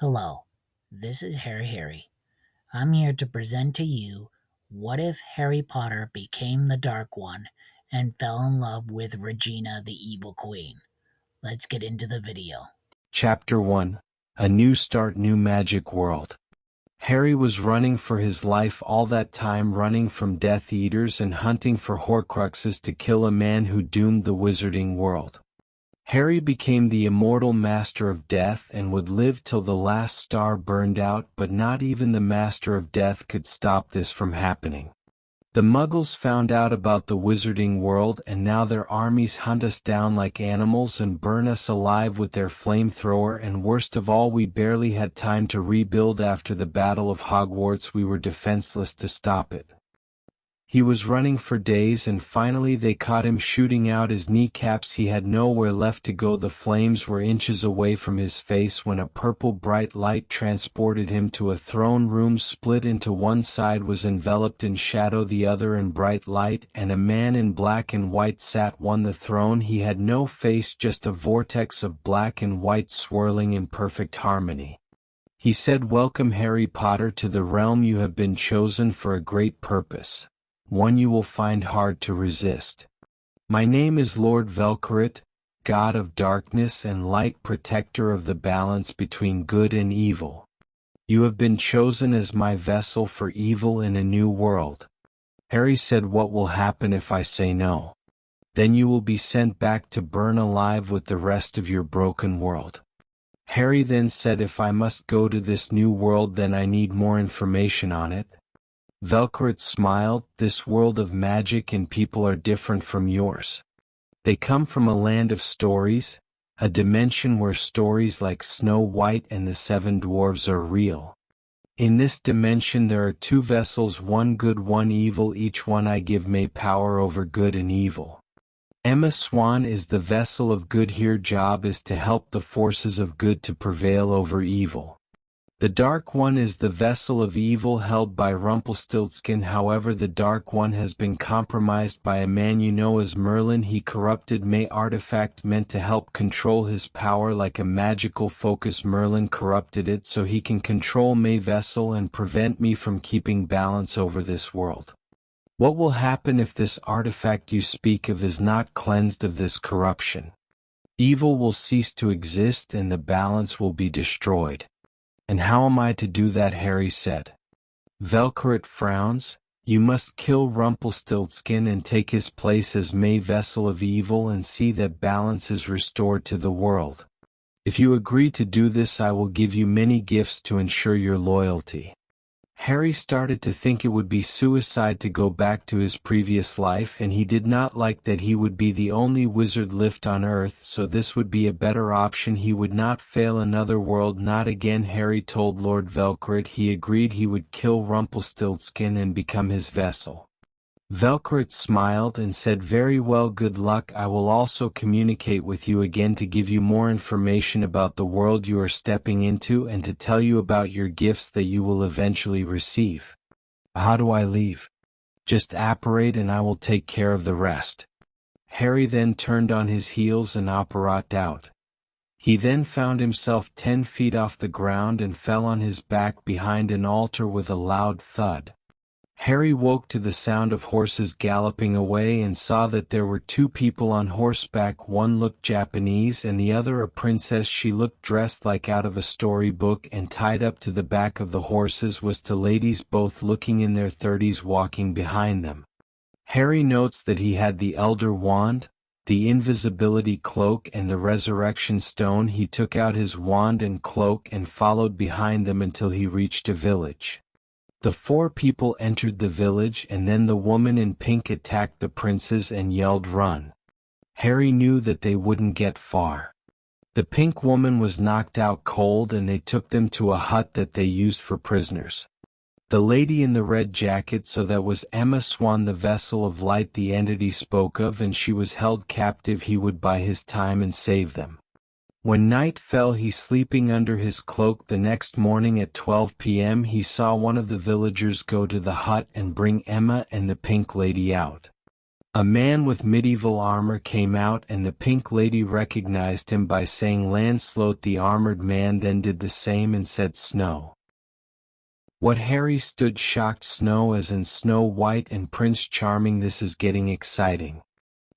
Hello, this is Harry. I'm here to present to you what if Harry Potter became the Dark One and fell in love with Regina the Evil Queen. Let's get into the video. Chapter 1. A New Start, New Magic World. Harry was running for his life all that time, running from Death Eaters and hunting for Horcruxes to kill a man who doomed the wizarding world. Harry became the immortal Master of Death and would live till the last star burned out, but not even the Master of Death could stop this from happening. The Muggles found out about the wizarding world, and now their armies hunt us down like animals and burn us alive with their flamethrower, and worst of all, we barely had time to rebuild after the Battle of Hogwarts. We were defenseless to stop it. He was running for days, and finally they caught him shooting out his kneecaps. He had nowhere left to go. The flames were inches away from his face when a purple bright light transported him to a throne room split into one side was enveloped in shadow, the other in bright light, and a man in black and white sat on the throne. He had no face, just a vortex of black and white swirling in perfect harmony. He said, "Welcome, Harry Potter, to the realm. You have been chosen for a great purpose. One you will find hard to resist. My name is Lord Velcarit, God of darkness and light, protector of the balance between good and evil. You have been chosen as my vessel for evil in a new world." Harry said, "What will happen if I say no?" "Then you will be sent back to burn alive with the rest of your broken world." Harry then said, "If I must go to this new world, then I need more information on it." Velcarit smiled. "This world of magic and people are different from yours. They come from a land of stories, a dimension where stories like Snow White and the Seven Dwarves are real. In this dimension there are two vessels, one good, one evil. Each one I give may power over good and evil. Emma Swan is the vessel of good. Her job is to help the forces of good to prevail over evil. The Dark One is the vessel of evil held by Rumpelstiltskin. However, the Dark One has been compromised by a man you know as Merlin. He corrupted May artifact meant to help control his power like a magical focus. Merlin corrupted it so he can control May vessel and prevent me from keeping balance over this world. What will happen if this artifact you speak of is not cleansed of this corruption? Evil will cease to exist and the balance will be destroyed. And how am I to do that?" Harry said. Velcarit frowns. "You must kill Rumpelstiltskin and take his place as May vessel of evil and see that balance is restored to the world. If you agree to do this, I will give you many gifts to ensure your loyalty." Harry started to think it would be suicide to go back to his previous life, and he did not like that he would be the only wizard left on Earth, so this would be a better option. He would not fail another world, not again. Harry told Lord Velcarit he agreed he would kill Rumpelstiltskin and become his vessel. Velcarit smiled and said, "Very well, good luck. I will also communicate with you again to give you more information about the world you are stepping into and to tell you about your gifts that you will eventually receive." "How do I leave?" "Just apparate and I will take care of the rest." Harry then turned on his heels and apparat out. He then found himself 10 feet off the ground and fell on his back behind an altar with a loud thud. Harry woke to the sound of horses galloping away and saw that there were two people on horseback. One looked Japanese and the other a princess. She looked dressed like out of a storybook, and tied up to the back of the horses was two ladies, both looking in their 30s, walking behind them. Harry notes that he had the Elder Wand, the invisibility cloak and the resurrection stone. He took out his wand and cloak and followed behind them until he reached a village. The four people entered the village, and then the woman in pink attacked the princes and yelled, "Run!" Harry knew that they wouldn't get far. The pink woman was knocked out cold and they took them to a hut that they used for prisoners. The lady in the red jacket, so that was Emma Swan, the vessel of light the entity spoke of, and she was held captive. He would buy his time and save them. When night fell, he sleeping under his cloak. The next morning at 12 p.m. he saw one of the villagers go to the hut and bring Emma and the pink lady out. A man with medieval armor came out and the pink lady recognized him by saying Lancelot. The armored man then did the same and said Snow. What? Harry stood shocked. Snow as in Snow White and Prince Charming. This is getting exciting.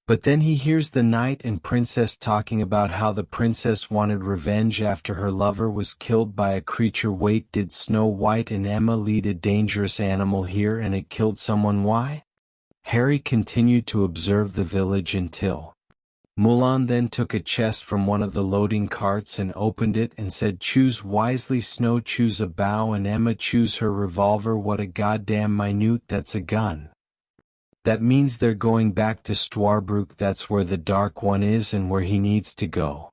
But then he hears the knight and princess talking about how the princess wanted revenge after her lover was killed by a creature. Wait, did Snow White and Emma lead a dangerous animal here and it killed someone? Why? Harry continued to observe the village until Mulan then took a chest from one of the loading carts and opened it and said, choose wisely. Snow choose a bow and Emma choose her revolver. What a goddamn minute, that's a gun. That means they're going back to Stwarbrook. That's where the Dark One is and where he needs to go.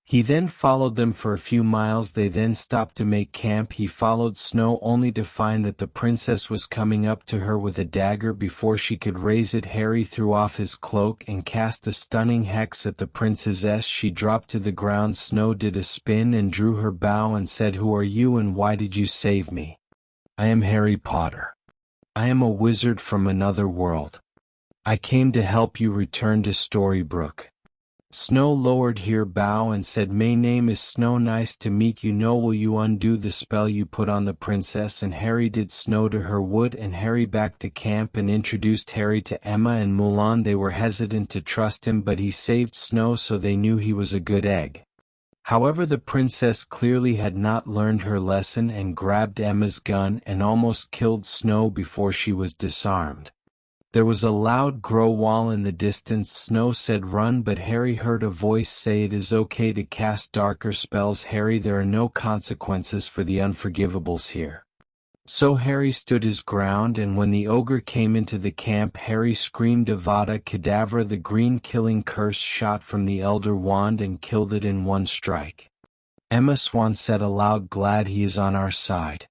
He then followed them for a few miles. They then stopped to make camp. He followed Snow only to find that the princess was coming up to her with a dagger. Before she could raise it, Harry threw off his cloak and cast a stunning hex at the princess. She dropped to the ground. Snow did a spin and drew her bow and said, who are you and why did you save me? I am Harry Potter. I am a wizard from another world. I came to help you return to Storybrooke. Snow lowered her bow and said, my name is Snow, nice to meet you. No, will you undo the spell you put on the princess? And Harry did. Snow to her wood and Harry back to camp and introduced Harry to Emma and Mulan. They were hesitant to trust him, but he saved Snow, so they knew he was a good egg. However, the princess clearly had not learned her lesson and grabbed Emma's gun and almost killed Snow before she was disarmed. There was a loud growl in the distance. Snow said run, but Harry heard a voice say it is okay to cast darker spells. Harry, there are no consequences for the unforgivables here. So Harry stood his ground, and when the ogre came into the camp, Harry screamed Avada Kedavra. The green killing curse shot from the Elder Wand and killed it in one strike. Emma Swan said aloud, glad he is on our side.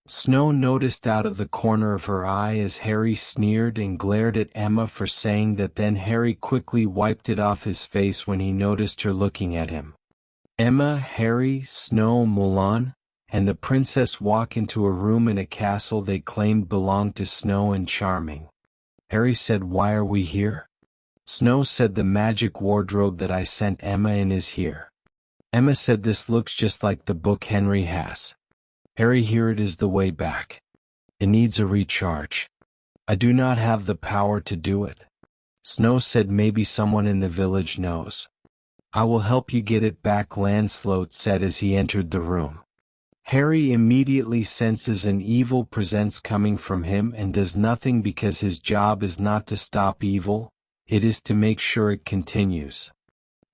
Snow noticed out of the corner of her eye as Harry sneered and glared at Emma for saying that. Then Harry quickly wiped it off his face when he noticed her looking at him. Emma, Harry, Snow, Mulan, and the princess walk into a room in a castle they claimed belonged to Snow and Charming. Harry said, why are we here? Snow said, the magic wardrobe that I sent Emma in is here. Emma said, this looks just like the book Henry has. Harry, here it is, the way back. It needs a recharge. I do not have the power to do it. Snow said, maybe someone in the village knows. I will help you get it back, Lancelot said as he entered the room. Harry immediately senses an evil presence coming from him and does nothing because his job is not to stop evil, it is to make sure it continues.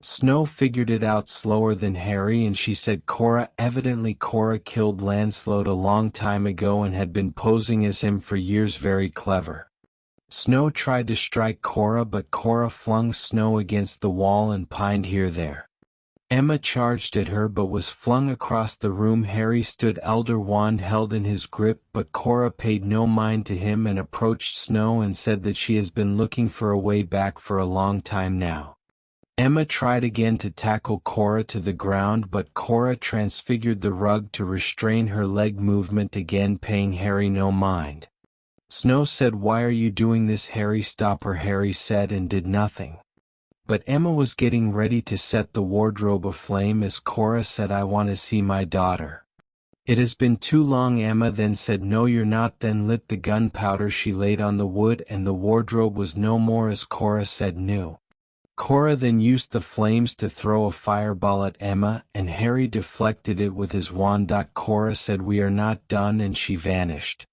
Snow figured it out slower than Harry and she said, Cora. Evidently Cora killed Lancelot a long time ago and had been posing as him for years. Very clever. Snow tried to strike Cora, but Cora flung Snow against the wall and pined here there. Emma charged at her but was flung across the room. Harry stood, Elder Wand held in his grip, but Cora paid no mind to him and approached Snow and said that she has been looking for a way back for a long time now. Emma tried again to tackle Cora to the ground, but Cora transfigured the rug to restrain her leg movement again, paying Harry no mind. Snow said, why are you doing this, Harry? Stop her, Harry said, and did nothing. But Emma was getting ready to set the wardrobe aflame as Cora said, I want to see my daughter. It has been too long. Emma then said, no you're not, then lit the gunpowder she laid on the wood and the wardrobe was no more as Cora said new. Cora then used the flames to throw a fireball at Emma, and Harry deflected it with his wand. Cora said, we are not done, and she vanished.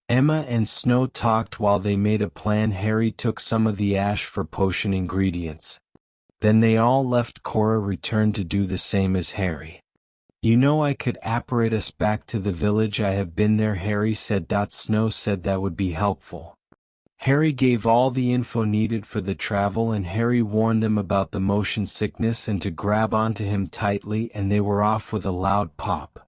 Emma and Snow talked while they made a plan. Harry took some of the ash for potion ingredients. Then they all left. Cora returned to do the same as Harry. You know, I could apparate us back to the village. I have been there, Harry said. Snow said that would be helpful. Harry gave all the info needed for the travel, and Harry warned them about the motion sickness and to grab onto him tightly, and they were off with a loud pop.